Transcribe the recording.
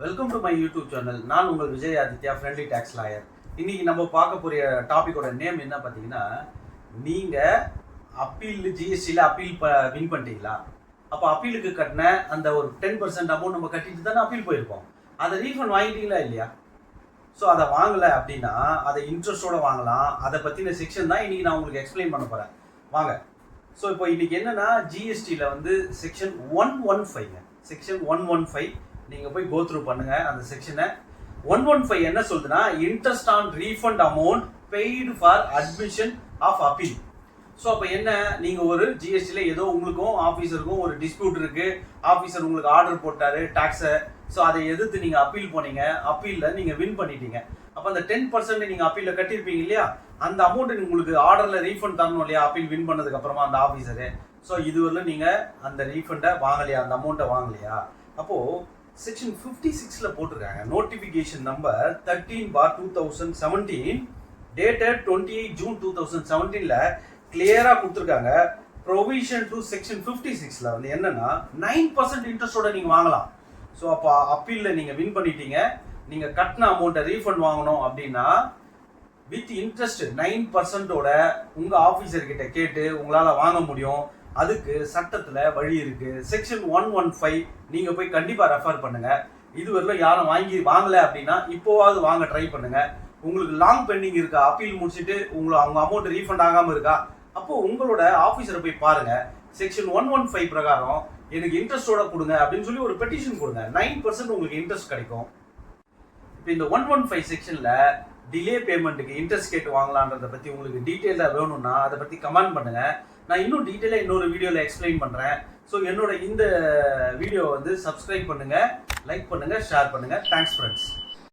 Welcome to my YouTube channel. நான் உங்கள் Vijay Aditya, friendly tax lawyer. இன்னைக்கு நம்ம பார்க்க போகிற டாப்பிக்கோட நேம் என்ன பார்த்தீங்கன்னா, நீங்கள் அப்பீல் ஜிஎஸ்டியில் அப்பீல் வின் பண்ணிட்டீங்களா? அப்போ அப்பீலுக்கு கட்டின அந்த ஒரு 10% அமௌண்ட் நம்ம கட்டிட்டு தானே அப்பீல் போயிருப்போம். அதை ரீஃபண்ட் வாங்கிட்டீங்களா இல்லையா? ஸோ அதை வாங்கலை அப்படின்னா அதை இன்ட்ரெஸ்டோடு வாங்கலாம். அதை பற்றின செக்ஷன் தான் இன்றைக்கி நான் உங்களுக்கு எக்ஸ்பிளைன் பண்ண போகிறேன். வாங்க. ஸோ இப்போ இன்றைக்கி என்னென்னா, ஜிஎஸ்டியில் வந்து செக்ஷன் 115 நீங்கள் போய் கோ த்ரூ பண்ணுங்கள் அந்த செக்ஷனை. 115 என்ன சொல்லுதுன்னா, interest on refund amount paid for admission of appeal. So அப்போ என்ன, நீங்கள் ஒரு ஜிஎஸ்டியில் ஏதோ உங்களுக்கும் ஆஃபீஸருக்கும் ஒரு டிஸ்பியூட் இருக்குது, ஆஃபீஸர் உங்களுக்கு ஆர்டர் போட்டார் டேக்ஸை, ஸோ அதை எதிர்த்து நீங்கள் அப்பீல் போனீங்க, அப்பீலில் நீங்கள் வின் பண்ணிட்டீங்க. அப்போ அந்த 10% நீங்கள் அப்பீலில் கட்டியிருப்பீங்க இல்லையா, அந்த அமௌண்ட்டு உங்களுக்கு ஆர்டரில் ரீஃபண்ட் தரணும் இல்லையா, அப்பீல் வின் பண்ணதுக்கு அப்புறமா அந்த ஆஃபீஸரு. ஸோ இதுவரையிலும் நீங்கள் அந்த ரீஃபண்டை வாங்கலையா, அந்த அமௌண்ட்டை வாங்கலையா? அப்போது செக்ஷன் 56ல போட்டிருக்காங்க, நோட்டிஃபிகேஷன் நம்பர் 13/2017 டேட்டட் 28 ஜூன் 2017ல கிளியராக கொடுத்துருக்காங்க. ப்ரொவிஷன் டு செக்ஷன் 56ல வந்து என்னன்னா 9% இன்ட்ரெஸ்டோட நீங்கள் வாங்கலாம். ஸோ அப்போ அப்பீலில் நீங்கள் வின் பண்ணிட்டீங்க, நீங்கள் கட்டின அமௌண்ட்டை ரீஃபண்ட் வாங்கணும் அப்படின்னா வித் இன்ட்ரெஸ்ட் 9%ஓட உங்கள் ஆஃபீஸர்கிட்ட கேட்டு உங்களால் வாங்க முடியும். அதுக்கு சட்டத்தில் வழி இருக்குது. செக்ஷன் 115 நீங்கள் போய் கண்டிப்பாக ரெஃபர் பண்ணுங்கள். இதுவரையிலும் யாரும் வாங்கலை அப்படின்னா இப்போவாவது வாங்க ட்ரை பண்ணுங்கள். உங்களுக்கு லாங் பெண்டிங் இருக்கா, அப்பீல் முடிச்சுட்டு அவங்க அமௌண்ட் ரீஃபண்ட் ஆகாமல் இருக்கா, அப்போது உங்களோட ஆஃபீஸரை போய் பாருங்கள். செக்ஷன் 115 பிரகாரம் எனக்கு இன்ட்ரெஸ்டோட கொடுங்க அப்படின்னு சொல்லி ஒரு பெட்டிஷன் கொடுங்க. 9% உங்களுக்கு இன்ட்ரெஸ்ட் கிடைக்கும். இப்போ இந்த 115 செக்ஷனில் டிலே பேமெண்ட்டுக்கு இன்ட்ரெஸ்ட் கேட்டு வாங்கலான்றதை பற்றி உங்களுக்கு டீட்டெயிலாக வேணும்னா அதை பற்றி கமெண்ட் பண்ணுங்கள். நான் இன்னும் டீட்டெயிலாக இன்னொரு வீடியோவில் எக்ஸ்பிளைன் பண்ணுறேன். ஸோ என்னோட இந்த வீடியோ வந்து சப்ஸ்கிரைப் பண்ணுங்கள், லைக் பண்ணுங்கள், ஷேர் பண்ணுங்கள். Thanks friends.